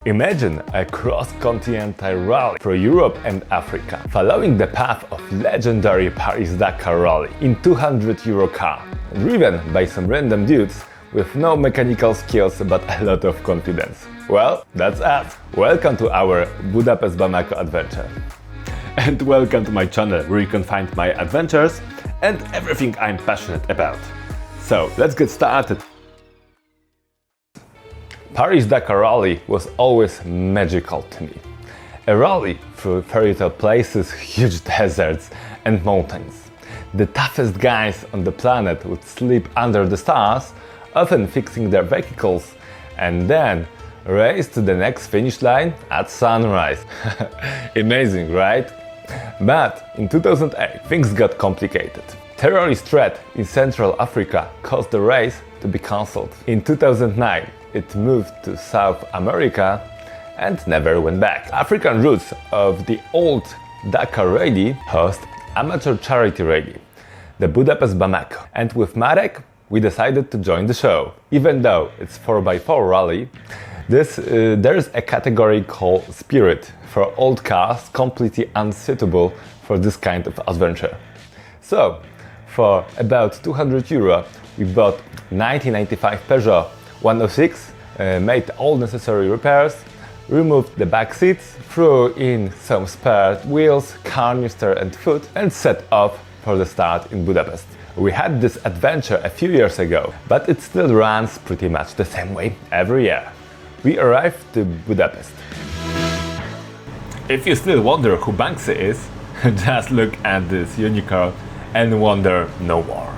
Imagine a cross-continental rally for Europe and Africa, following the path of legendary Paris-Dakar rally in €200 car, driven by some random dudes with no mechanical skills but a lot of confidence. Well, that's us. Welcome to our Budapest-Bamako adventure. And welcome to my channel, where you can find my adventures and everything I'm passionate about. So, let's get started. Paris-Dakar rally was always magical to me. A rally through fairy tale places, huge deserts and mountains. The toughest guys on the planet would sleep under the stars, often fixing their vehicles, and then race to the next finish line at sunrise. Amazing, right? But in 2008 things got complicated. Terrorist threat in Central Africa caused the race to be cancelled. In 2009 it moved to South America and never went back. African roots of the old Dakar rally host amateur charity rally, the Budapest-Bamako. And with Marek, we decided to join the show. Even though it's 4x4 rally, there's a category called Spirit for old cars completely unsuitable for this kind of adventure. So, for about €200, we bought 1995 Peugeot 106, made all necessary repairs, removed the back seats, threw in some spare wheels, canister and food, and set off for the start in Budapest. We had this adventure a few years ago, but it still runs pretty much the same way every year. We arrived to Budapest. If you still wonder who Banksy is, just look at this unicorn and wonder no more.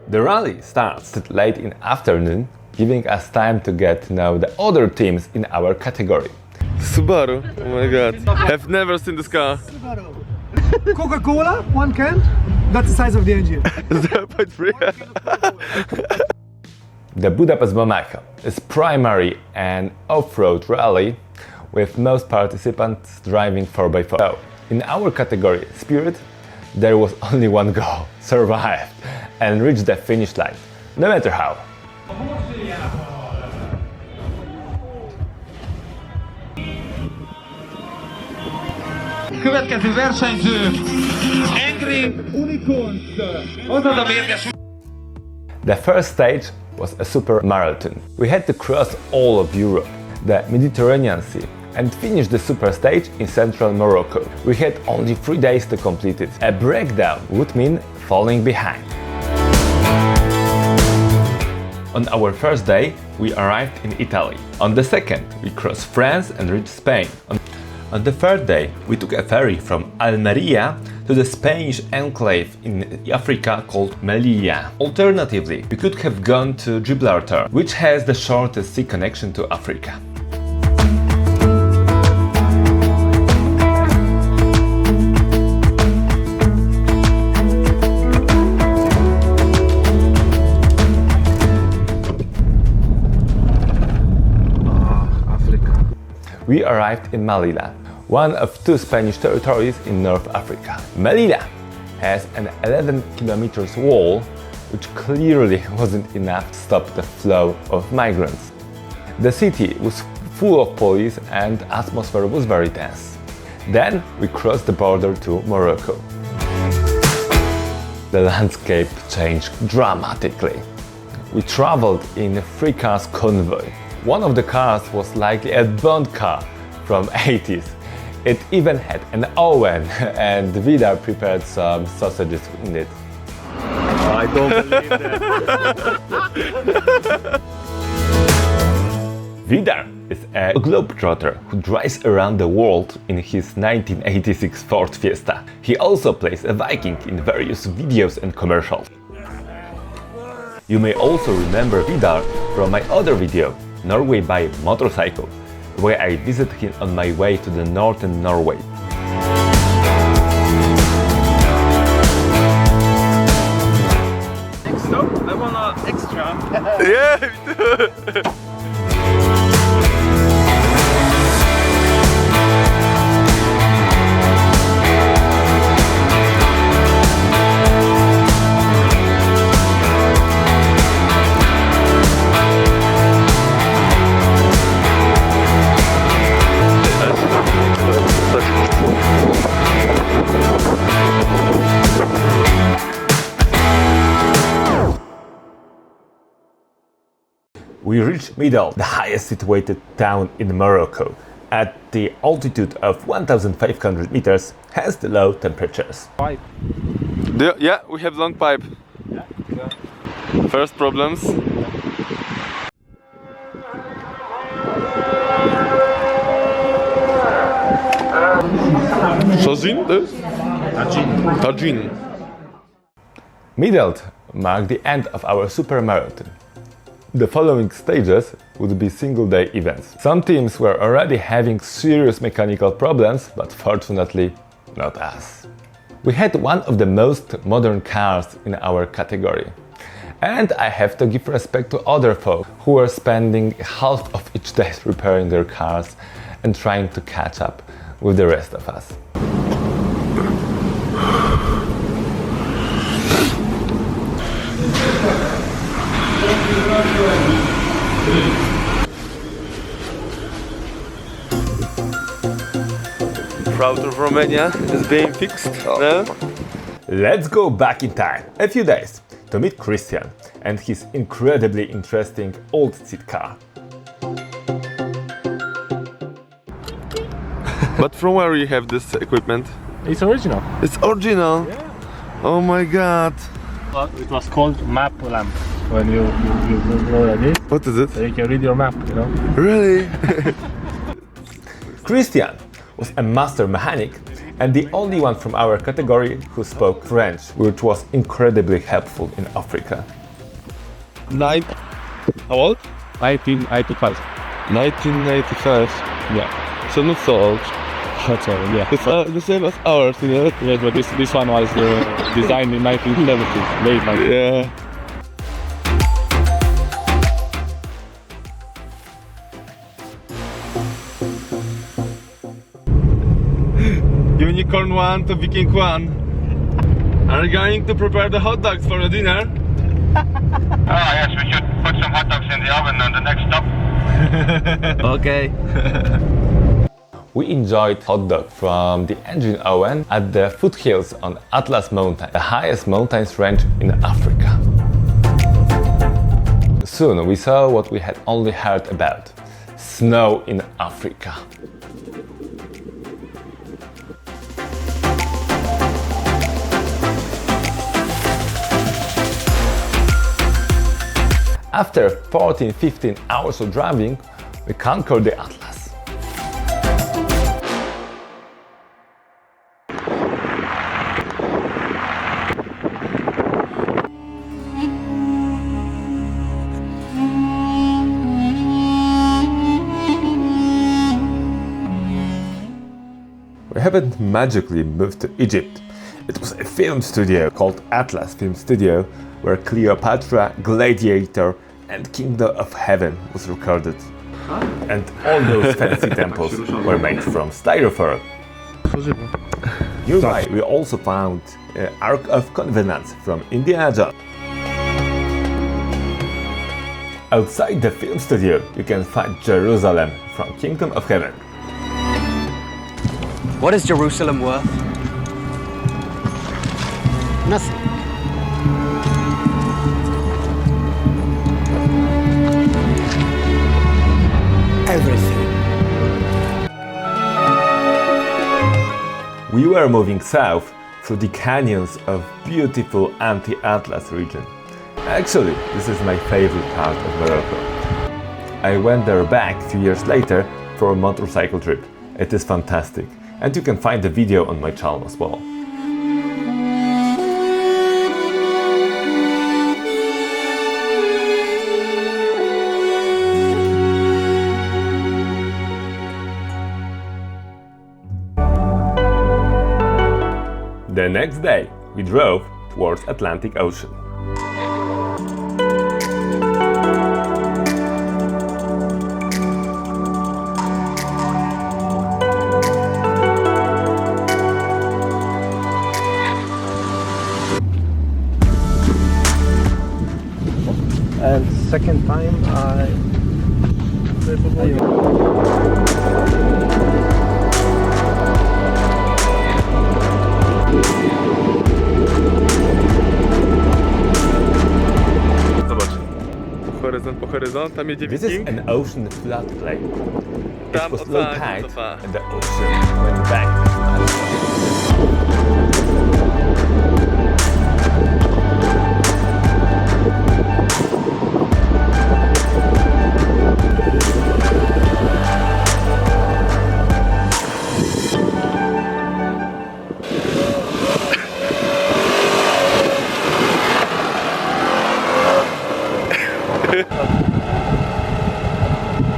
The rally starts late in afternoon, giving us time to get to know the other teams in our category. Subaru, oh my god, I've never seen this car. Subaru. Coca-Cola, 1 can, that's the size of the engine. 0.3. The Budapest-Bamako is primarily an off-road rally, with most participants driving 4x4. So, in our category, Spirit, there was only one goal: survive and reach the finish line, no matter how. Következő versenyző Angry Unicorns. Hozod a mérges. The first stage was a super marathon. We had to cross all of Europe, the Mediterranean Sea, and finish the super stage in central Morocco. We had only 3 days to complete it. A breakdown would mean falling behind. On our first day, we arrived in Italy. On the second, we crossed France and reached Spain. On the third day, we took a ferry from Almeria to the Spanish enclave in Africa called Melilla. Alternatively, we could have gone to Gibraltar, which has the shortest sea connection to Africa. We arrived in Melilla, one of 2 Spanish territories in North Africa. Melilla has an 11 kilometers wall, which clearly wasn't enough to stop the flow of migrants. The city was full of police and atmosphere was very tense. Then we crossed the border to Morocco. The landscape changed dramatically. We traveled in a 3 cars convoy. One of the cars was likely a Bond car from 80s. It even had an oven, and Vidar prepared some sausages in it. I don't believe that. Vidar is a globetrotter who drives around the world in his 1986 Ford Fiesta. He also plays a Viking in various videos and commercials. You may also remember Vidar from my other video, Norway by motorcycle, where I visited him on my way to the northern Norway. Next stop, I want an extra. Yeah, me too. we reached Middle, the highest situated town in Morocco, at the altitude of 1,500 meters, hence the low temperatures. Yeah, we have long pipe. First problems. Shazin, this? Tajin. Middle marked the end of our super marathon. The following stages would be single-day events. Some teams were already having serious mechanical problems, but fortunately not us. We had one of the most modern cars in our category. And I have to give respect to other folk who were spending half of each day repairing their cars and trying to catch up with the rest of us. Route of Romania is being fixed. Let's go back in time, a few days, to meet Christian and his incredibly interesting old seat car. But from where you have this equipment? It's original. It's original. Yeah. Oh my god. It was called map lamp when you know what I mean. What is it? So you can read your map, you know. Really? Christian was a master mechanic and the only one from our category who spoke French, which was incredibly helpful in Africa. How old? 1985. 1995. Yeah. So not so old. That's all. Yeah. It's the same as ours, you know? Yes, but this one was designed in 1970s, late 1970s. Yeah. Unicorn 1 to Viking 1. Are you going to prepare the hot dogs for the dinner? Yes, we should put some hot dogs in the oven on the next stop. Okay. We enjoyed hot dog from the engine oven at the foothills on Atlas Mountain, the highest mountains range in Africa. Soon we saw what we had only heard about: snow in Africa. After 14-15 hours of driving, we conquered the Atlas. We haven't magically moved to Egypt. It was a film studio called Atlas Film Studio, where Cleopatra, Gladiator and Kingdom of Heaven was recorded. And all those fancy temples were made from styrofoam. Nearby we also found Ark of Covenant from Indiana Jones. Outside the film studio you can find Jerusalem from Kingdom of Heaven. What is Jerusalem worth? Nothing. Everything. We were moving south through the canyons of beautiful anti-Atlas region. Actually, this is my favorite part of Morocco. I went there back a few years later for a motorcycle trip. It is fantastic, and you can find the video on my channel as well. The next day, we drove towards Atlantic Ocean. And second time I Zobacz. Horyzont tam po horyzont, tam jedzie This is Wiking. an ocean floodplain. It Tam was low ocean tide cofa. and the ocean went back.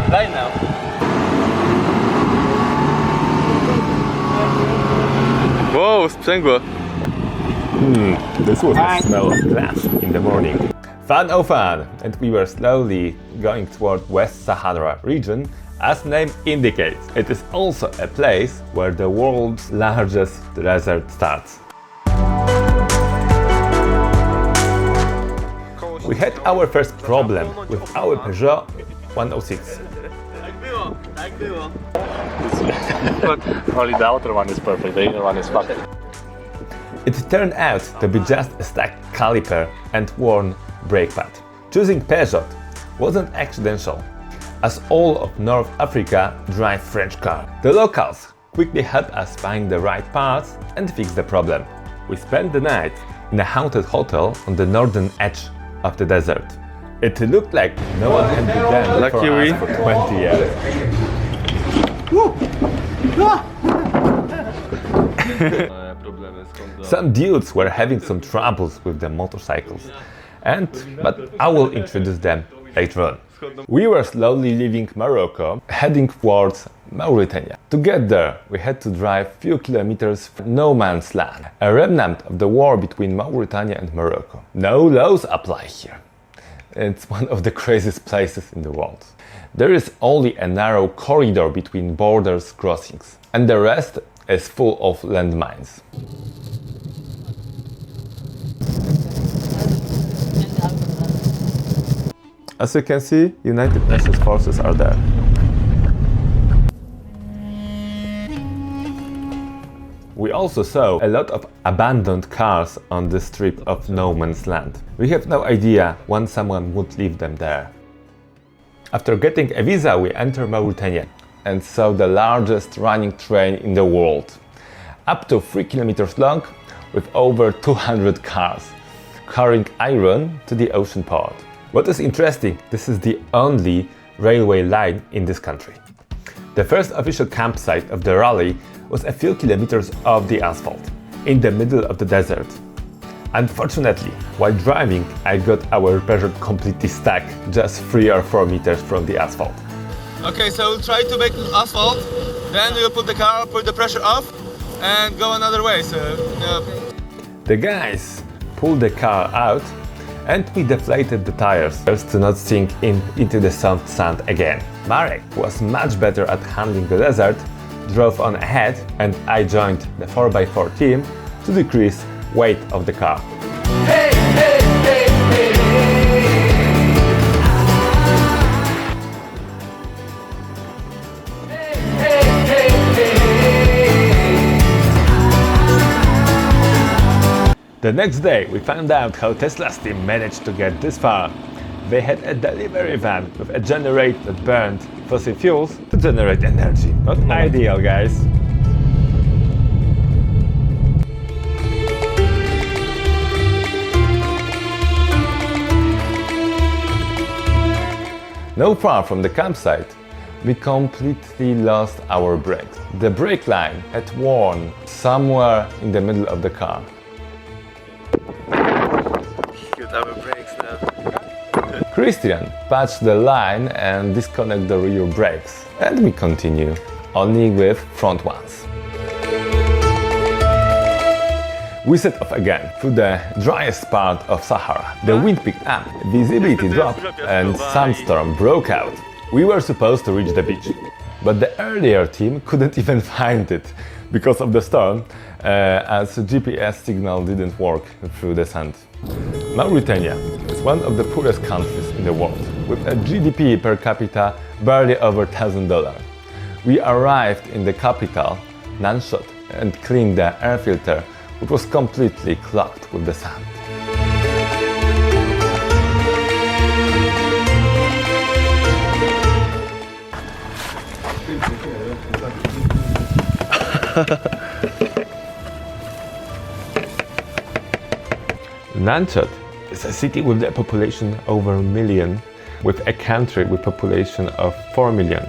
Right now. Wow, sprzęgło. This was the smell of glass in the morning. Fun oh fun! And we were slowly going toward West Sahara region. As name indicates, it is also a place where the world's largest desert starts. We had our first problem with our Peugeot 106. Only the outer one is perfect, the inner one is fucked. It turned out to be just a stuck caliper and worn brake pad. Choosing Peugeot wasn't accidental, as all of North Africa drive French cars. The locals quickly helped us find the right parts and fix the problem. We spent the night in a haunted hotel on the northern edge of the desert. It looked like no one had been there Lucky before we. us for 20 years. Some dudes were having some troubles with the motorcycles, but I will introduce them later on. We were slowly leaving Morocco, heading towards Mauritania. To get there, we had to drive few kilometers through no man's land, a remnant of the war between Mauritania and Morocco. No laws apply here. It's one of the craziest places in the world. There is only a narrow corridor between borders crossings, and the rest is full of landmines. As you can see, United Nations forces are there. We also saw a lot of abandoned cars on this strip of no man's land. We have no idea when someone would leave them there. After getting a visa, we enter Mauritania and saw the largest running train in the world, up to 3 kilometers long, with over 200 cars, carrying iron to the ocean port. What is interesting, this is the only railway line in this country. The first official campsite of the rally was a few kilometers off the asphalt, in the middle of the desert. Unfortunately, while driving, I got our Peugeot completely stuck just 3 or 4 meters from the asphalt. Okay, so we'll try to make asphalt, then we'll put the car, put the pressure off, and go another way. So, The guys pulled the car out and we deflated the tires to not sink into the soft sand again. Marek was much better at handling the desert, drove on ahead, and I joined the 4x4 team to decrease weight of the car. The next day, we found out how Tesla's team managed to get this far. They had a delivery van with a generator that burned fossil fuels to generate energy. Not ideal, guys. Not far from the campsite, we completely lost our brakes. The brake line had worn somewhere in the middle of the car. Get our brakes now. Christian patched the line and disconnected the rear brakes, and we continue, only with front ones. We set off again through the driest part of Sahara. The wind picked up, visibility dropped, and sandstorm broke out. We were supposed to reach the beach, but the earlier team couldn't even find it because of the storm, as GPS signal didn't work through the sand. Mauritania is one of the poorest countries in the world, with a GDP per capita barely over $1,000. We arrived in the capital, Nanshot, and cleaned the air filter, which was completely clogged with the sand. Nanchad is a city with a population over a million, with a country with population of 4 million.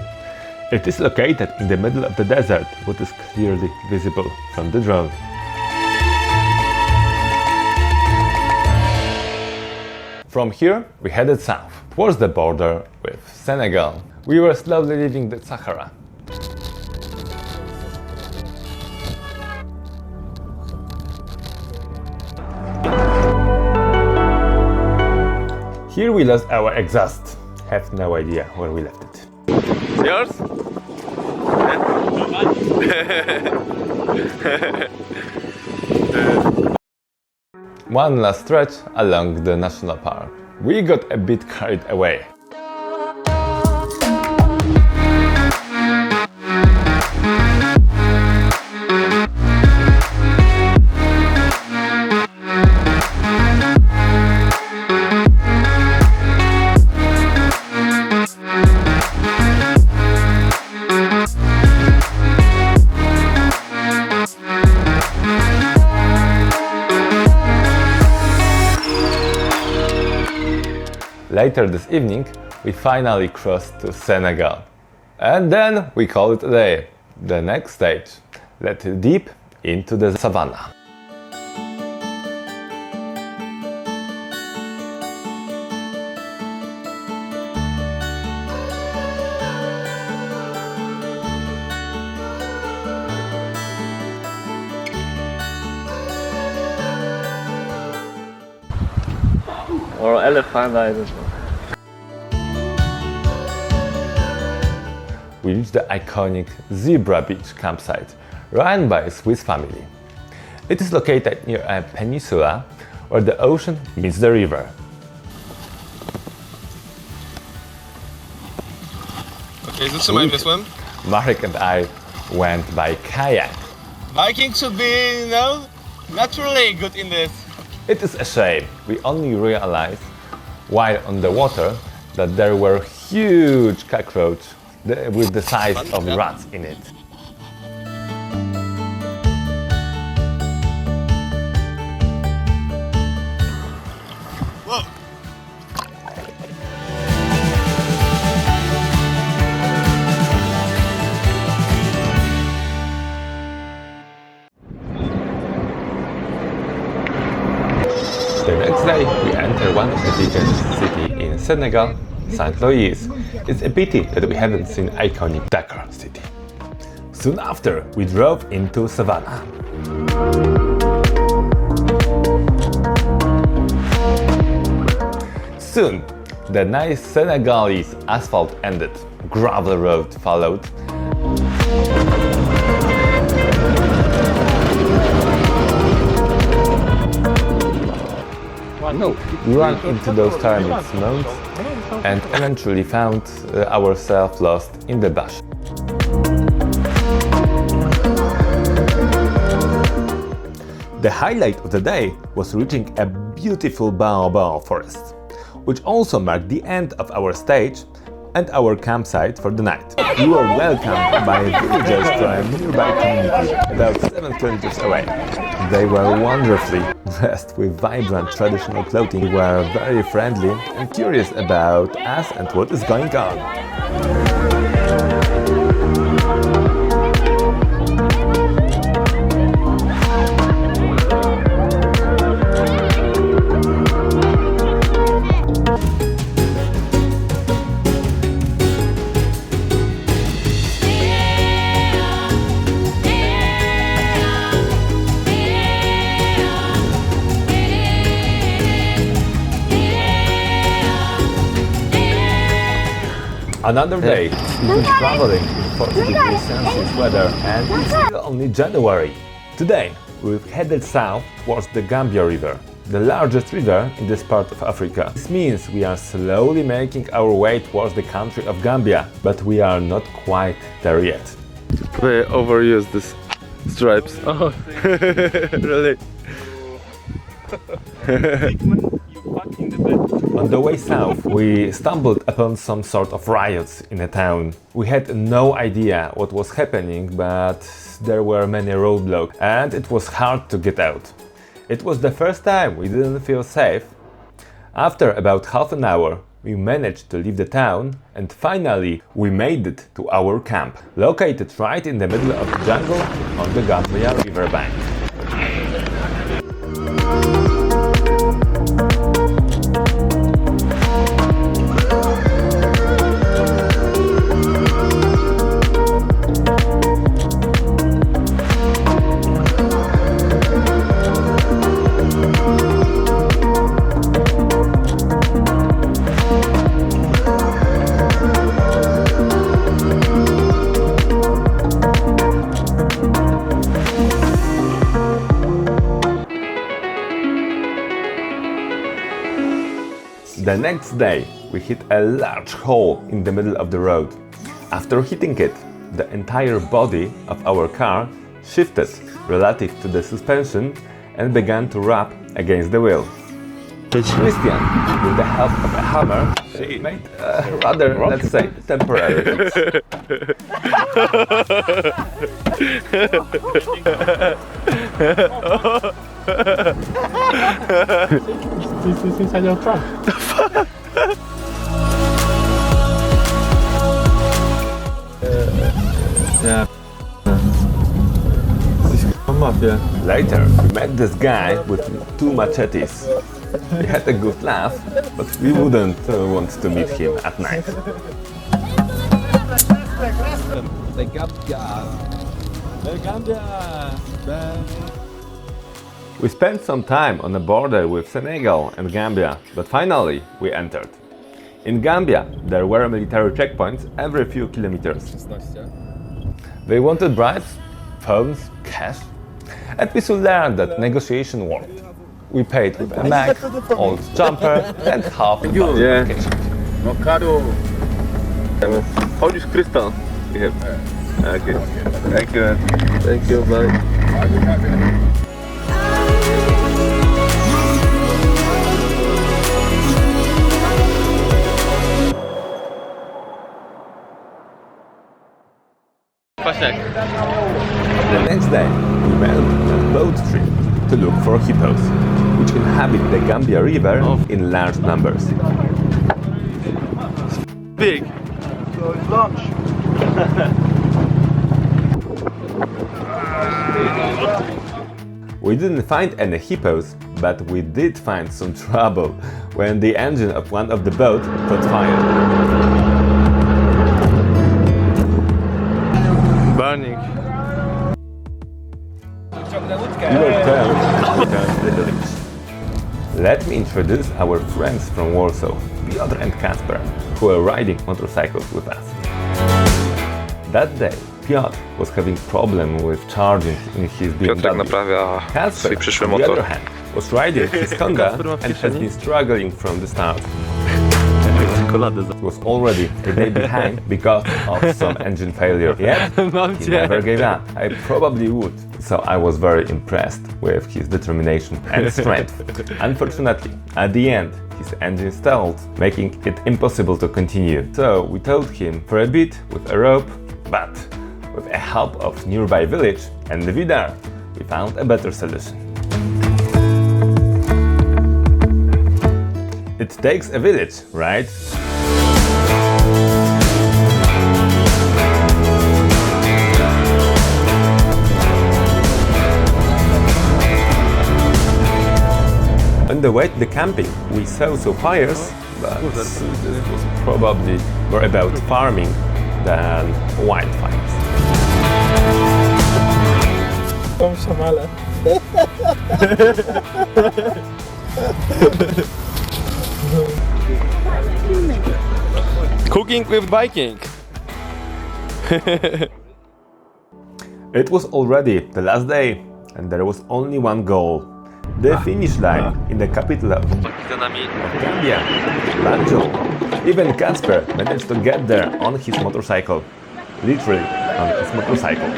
It is located in the middle of the desert, what is clearly visible from the drone. From here, we headed south, towards the border with Senegal. We were slowly leaving the Sahara. Here we lost our exhaust. Have no idea where we left it. Yours? One last stretch along the national park. We got a bit carried away. Later this evening, we finally crossed to Senegal. And then we call it a day. The next stage, let's deep into the Savannah. Or elephant, I don't know. We reached the iconic Zebra Beach campsite, run by a Swiss family. It is located near a peninsula where the ocean meets the river. Okay, is this a mindless swim? Marek and I went by kayak. Vikings should be, you know, naturally good in this. It is a shame. We only realized while on the water that there were huge cockroaches with the size of rats in it. Whoa! The next day, we enter one of the biggest cities in Senegal, St. Louis. It's a pity that we haven't seen iconic Dakar city. Soon after, we drove into Savannah. Soon, the nice Senegalese asphalt ended. Gravel road followed. We ran into those tiny mounds and eventually found ourselves lost in the bush. The highlight of the day was reaching a beautiful baobab forest, which also marked the end of our stage and our campsite for the night. We were welcomed by villagers from a nearby community about 7 kilometers away. They were wonderfully dressed with vibrant traditional clothing. They were very friendly and curious about us and what is going on. Another day, we've been traveling in 40 degrees Celsius weather and it's still only January. Today, we've headed south towards the Gambia River, the largest river in this part of Africa. This means we are slowly making our way towards the country of Gambia, but we are not quite there yet. They overuse these stripes. Oh, Really? you fuck in the bed. On the way south, we stumbled upon some sort of riots in a town. We had no idea what was happening, but there were many roadblocks and it was hard to get out. It was the first time we didn't feel safe. After about half an hour, we managed to leave the town and finally we made it to our camp, located right in the middle of the jungle on the Gambia riverbank. The next day, we hit a large hole in the middle of the road. After hitting it, the entire body of our car shifted relative to the suspension and began to rub against the wheel. Christian, with the help of a hammer, made a rather, let's say, temporary fix. This is inside your trunk. Later, we met this guy with 2 machetes. We had a good laugh, but we wouldn't want to meet him at night. We spent some time on the border with Senegal and Gambia, but finally we entered. In Gambia, there were military checkpoints every few kilometers. They wanted bribes, phones, cash, and we soon learned that negotiation worked. We paid with a Mac, old jumper, and half of the vacation. Avocado. Polish crystal. Yeah. Okay. Thank you. Thank you. Bye. The next day, we went on a boat trip to look for hippos, which inhabit the Gambia River in large numbers. Big. So it's lunch. We didn't find any hippos, but we did find some trouble when the engine of one of the boats caught fire. Burning. We were told to return to the village. Let me introduce our friends from Warsaw, Piotr and Kasper, who were riding motorcycles with us. That day, Piotr was having problem with charging in his BMW. Kasper, on the other hand, was riding his Honda and has been struggling from the start. He was already a day behind because of some engine failure, yet he never gave up. I probably would, so I was very impressed with his determination and strength. Unfortunately, at the end, his engine stalled, making it impossible to continue. So we towed him for a bit with a rope, but with the help of nearby village and the Vidar, we found a better solution. It takes a village, right? On the way to the camping, we saw some fires, but this was probably more about farming than wildfires. Cooking with biking. It was already the last day, and there was only one goal. The finish line in the capital of Gambia, Banjul. Even Kasper managed to get there on his motorcycle. Literally on his motorcycle.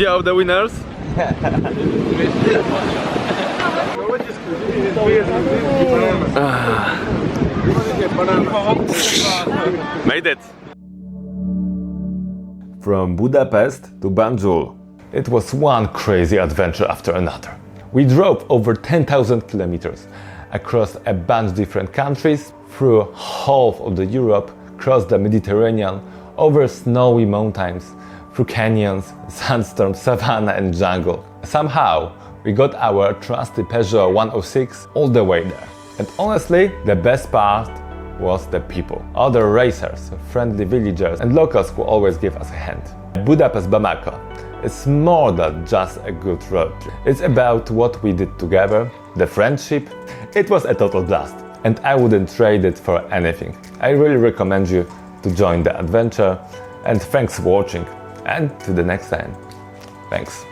trivia of the winners. Made it! From Budapest to Banjul. It was one crazy adventure after another. We drove over 10,000 kilometers across a bunch of different countries, through half of the Europe, crossed the Mediterranean, over snowy mountains, through canyons, sandstorms, Savannah and jungle. Somehow, we got our trusty Peugeot 106 all the way there. And honestly, the best part was the people. Other racers, friendly villagers and locals who always give us a hand. Budapest-Bamako. It's more than just a good road trip. It's about what we did together, the friendship. It was a total blast, and I wouldn't trade it for anything. I really recommend you to join the adventure, and thanks for watching, and to the next time. Thanks.